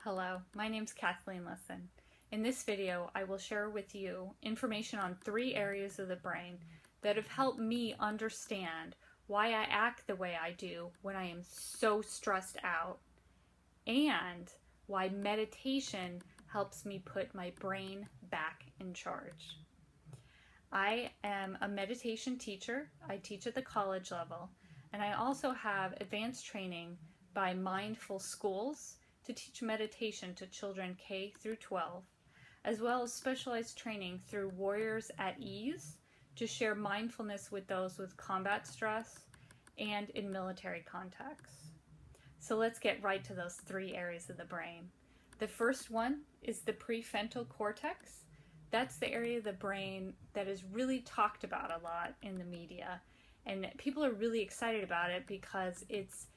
Hello, my name's Kathleen Lisson. In this video, I will share with you information on 3 areas of the brain that have helped me understand why I act the way I do when I am so stressed out, and why meditation helps me put my brain back in charge. I am a meditation teacher. I teach at the college level, and I also have advanced training by Mindful Schools to teach meditation to children K through 12, as well as specialized training through Warriors at Ease to share mindfulness with those with combat stress and in military contexts. So let's get right to those 3 areas of the brain. The first one is the prefrontal cortex. That's the area of the brain that is really talked about a lot in the media, and people are really excited about it because it's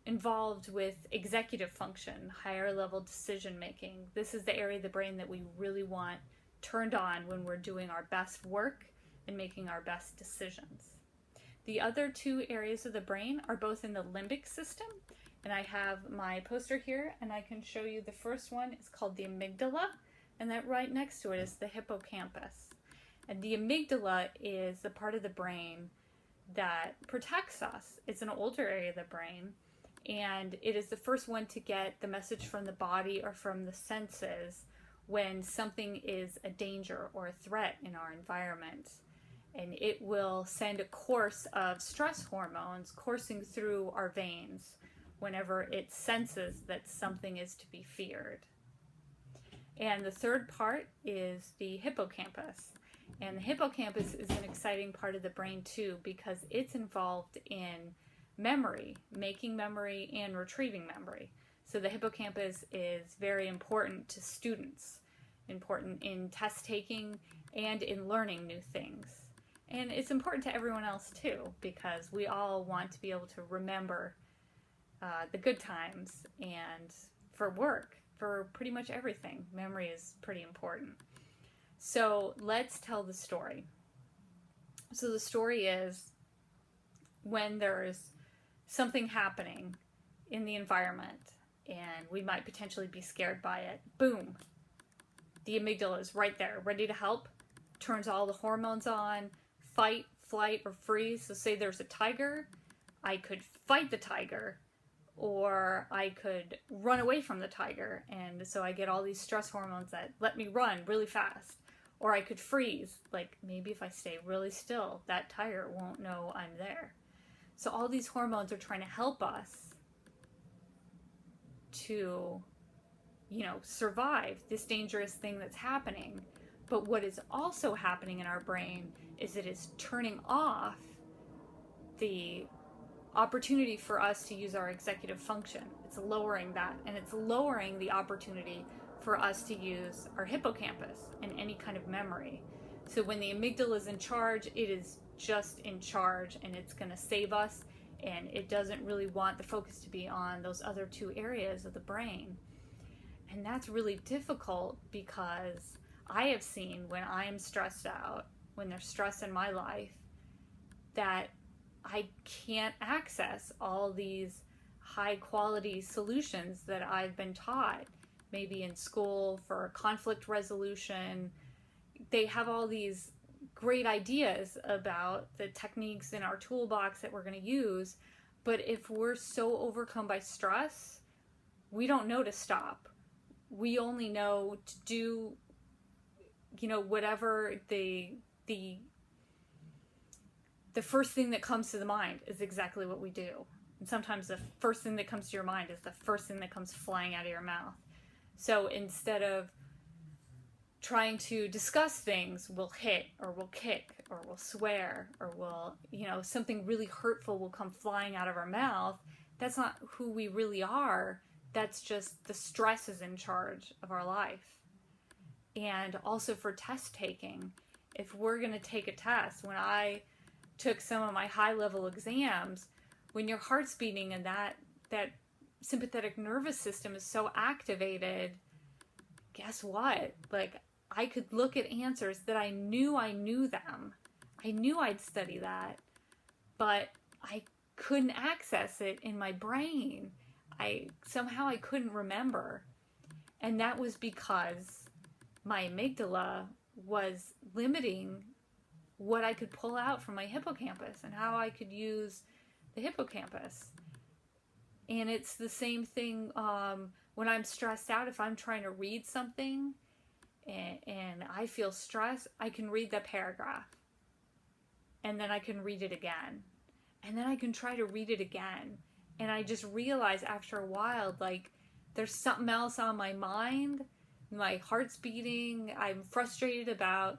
involved with executive function, higher level decision making. This is the area of the brain that we really want turned on when we're doing our best work and making our best decisions. The other 2 areas of the brain are both in the limbic system, and I have my poster here and I can show you. The first one is called the amygdala, and that right next to it is the hippocampus. And the amygdala is the part of the brain that protects us. It's an older area of the brain, and it is the first one to get the message from the body or from the senses when something is a danger or a threat in our environment. And it will send a course of stress hormones coursing through our veins whenever it senses that something is to be feared. And the third part is the hippocampus. And the hippocampus is an exciting part of the brain too, because it's involved in memory, making memory and retrieving memory. So the hippocampus is very important to students, important in test taking and in learning new things. And it's important to everyone else too, because we all want to be able to remember the good times, and for work, for pretty much everything, memory is pretty important. So let's tell the story. So the story is when there's something happening in the environment and we might potentially be scared by it, boom, the amygdala is right there, ready to help, turns all the hormones on, fight, flight, or freeze. So say there's a tiger, I could fight the tiger, or I could run away from the tiger, and so I get all these stress hormones that let me run really fast. Or I could freeze, like maybe if I stay really still, that tiger won't know I'm there. So all these hormones are trying to help us to, survive this dangerous thing that's happening. But what is also happening in our brain is it is turning off the opportunity for us to use our executive function. It's lowering that, and it's lowering the opportunity for us to use our hippocampus and any kind of memory. So when the amygdala is in charge, it is just in charge, and it's going to save us, and it doesn't really want the focus to be on those other 2 areas of the brain. And that's really difficult, because I have seen when I am stressed out, when there's stress in my life, that I can't access all these high quality solutions that I've been taught, maybe in school for conflict resolution. They have all these great ideas about the techniques in our toolbox that we're going to use, but if we're so overcome by stress, we don't know to stop. We only know to do, whatever the first thing that comes to the mind is exactly what we do. And sometimes the first thing that comes to your mind is the first thing that comes flying out of your mouth. So instead of trying to discuss things, we'll hit, or we'll kick, or we'll swear, or we'll, something really hurtful will come flying out of our mouth. That's not who we really are. That's just the stress is in charge of our life. And also for test taking, if we're going to take a test, when I took some of my high-level exams, when your heart's beating and that sympathetic nervous system is so activated, guess what? Like, I could look at answers that I knew them. I knew I'd study that, but I couldn't access it in my brain. I couldn't remember. And that was because my amygdala was limiting what I could pull out from my hippocampus and how I could use the hippocampus. And it's the same thing when I'm stressed out. If I'm trying to read something and I feel stressed, I can read the paragraph. And then I can read it again. And then I can try to read it again. And I just realize after a while, like, there's something else on my mind. My heart's beating. I'm frustrated about,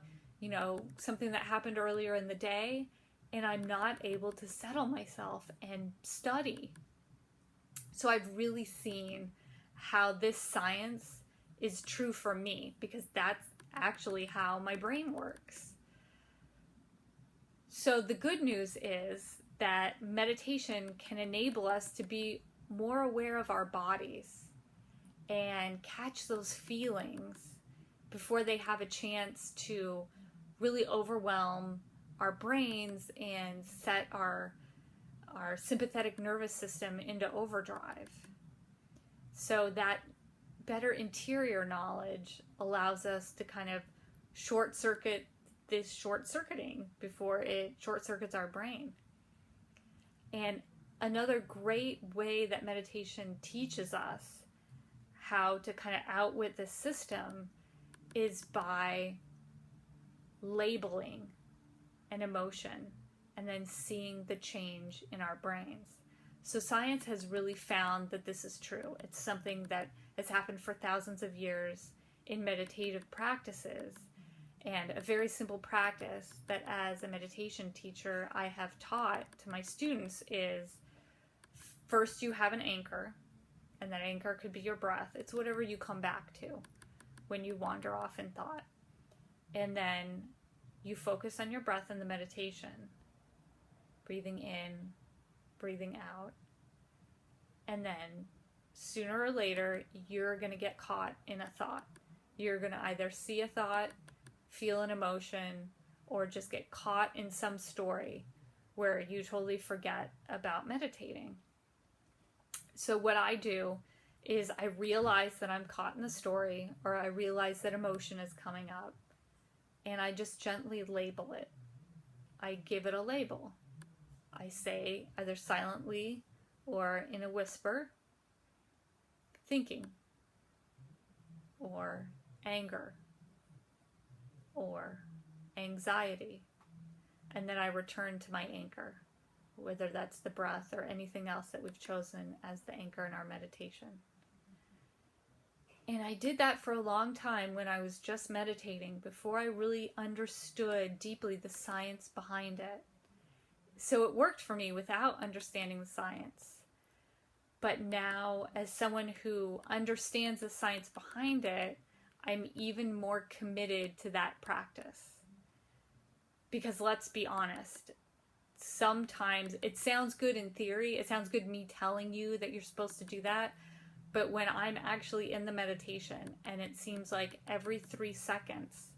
something that happened earlier in the day. And I'm not able to settle myself and study. So I've really seen how this science is true for me, because that's actually how my brain works. So the good news is that meditation can enable us to be more aware of our bodies and catch those feelings before they have a chance to really overwhelm our brains and set our sympathetic nervous system into overdrive. So that better interior knowledge allows us to kind of short circuit this short-circuiting before it short-circuits our brain. And another great way that meditation teaches us how to kind of outwit the system is by labeling an emotion and then seeing the change in our brains. So science has really found that this is true. It's something that has happened for thousands of years in meditative practices. And a very simple practice that as a meditation teacher I have taught to my students is, first you have an anchor, and that anchor could be your breath. It's whatever you come back to when you wander off in thought. And then you focus on your breath in the meditation, breathing in, breathing out. And then sooner or later, you're going to get caught in a thought. You're going to either see a thought, feel an emotion, or just get caught in some story where you totally forget about meditating. So what I do is I realize that I'm caught in the story, or I realize that emotion is coming up, and I just gently label it. I give it a label. I say, either silently or in a whisper, thinking, or anger, or anxiety, and then I return to my anchor, whether that's the breath or anything else that we've chosen as the anchor in our meditation. And I did that for a long time when I was just meditating, before I really understood deeply the science behind it. So it worked for me without understanding the science. But now, as someone who understands the science behind it, I'm even more committed to that practice. Because let's be honest, sometimes it sounds good in theory. It sounds good me telling you that you're supposed to do that. But when I'm actually in the meditation and it seems like every 3 seconds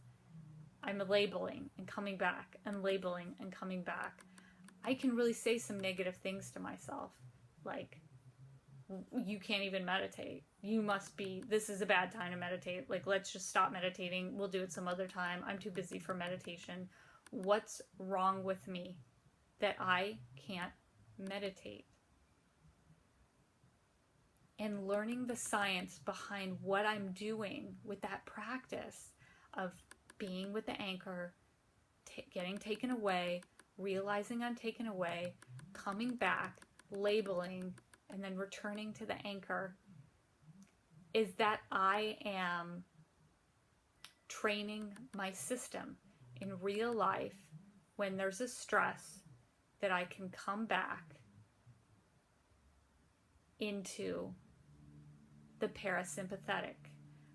I'm labeling and coming back and labeling and coming back, I can really say some negative things to myself. Like, you can't even meditate. This is a bad time to meditate. Like, let's just stop meditating. We'll do it some other time. I'm too busy for meditation. What's wrong with me that I can't meditate? And learning the science behind what I'm doing with that practice of being with the anchor, getting taken away, realizing I'm taken away, coming back, labeling, and then returning to the anchor, is that I am training my system in real life when there's a stress, that I can come back into the parasympathetic.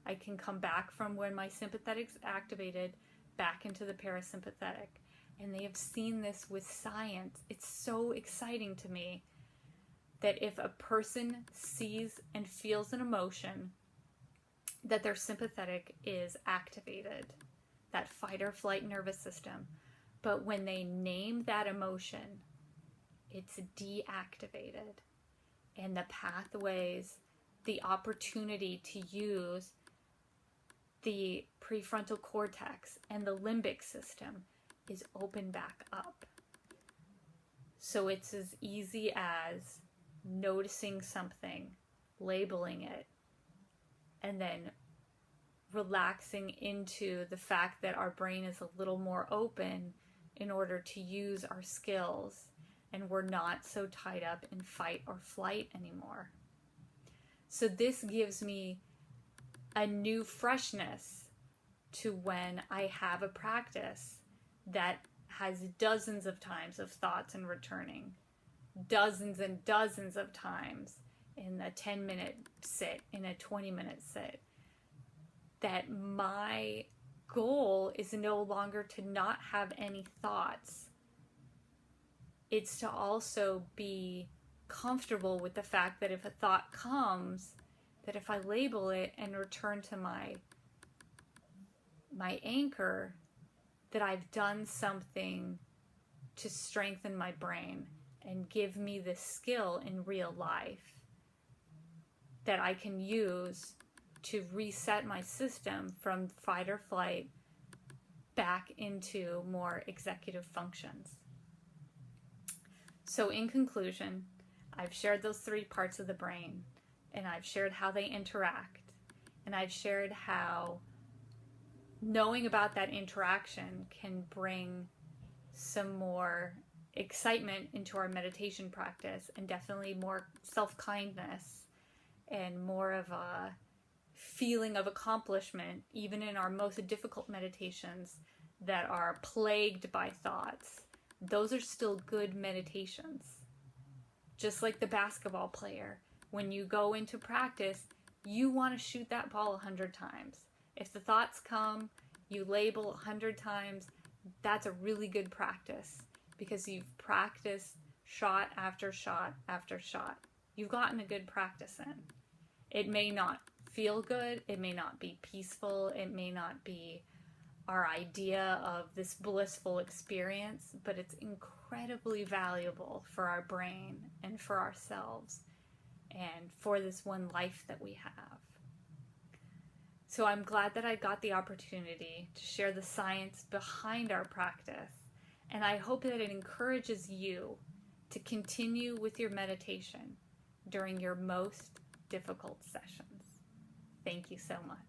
I can come back from when my sympathetic's activated back into the parasympathetic. And they have seen this with science. It's so exciting to me that if a person sees and feels an emotion, that their sympathetic is activated, that fight or flight nervous system. But when they name that emotion, it's deactivated. And the pathways, the opportunity to use the prefrontal cortex and the limbic system is open back up. So it's as easy as noticing something, labeling it, and then relaxing into the fact that our brain is a little more open in order to use our skills, and we're not so tied up in fight or flight anymore. So this gives me a new freshness to when I have a practice that has dozens of times of thoughts and returning, dozens and dozens of times in a 10-minute sit, in a 20-minute sit, that my goal is no longer to not have any thoughts. It's to also be comfortable with the fact that if a thought comes, that if I label it and return to my anchor, that I've done something to strengthen my brain and give me this skill in real life that I can use to reset my system from fight or flight back into more executive functions. So in conclusion, I've shared those 3 parts of the brain, and I've shared how they interact, and I've shared how knowing about that interaction can bring some more excitement into our meditation practice, and definitely more self-kindness and more of a feeling of accomplishment, even in our most difficult meditations that are plagued by thoughts. Those are still good meditations. Just like the basketball player, when you go into practice, you want to shoot that ball 100 times. If the thoughts come, you label 100 times, that's a really good practice because you've practiced shot after shot after shot. You've gotten a good practice in. It may not feel good, it may not be peaceful, it may not be our idea of this blissful experience, but it's incredibly valuable for our brain and for ourselves and for this one life that we have. So I'm glad that I got the opportunity to share the science behind our practice, and I hope that it encourages you to continue with your meditation during your most difficult sessions. Thank you so much.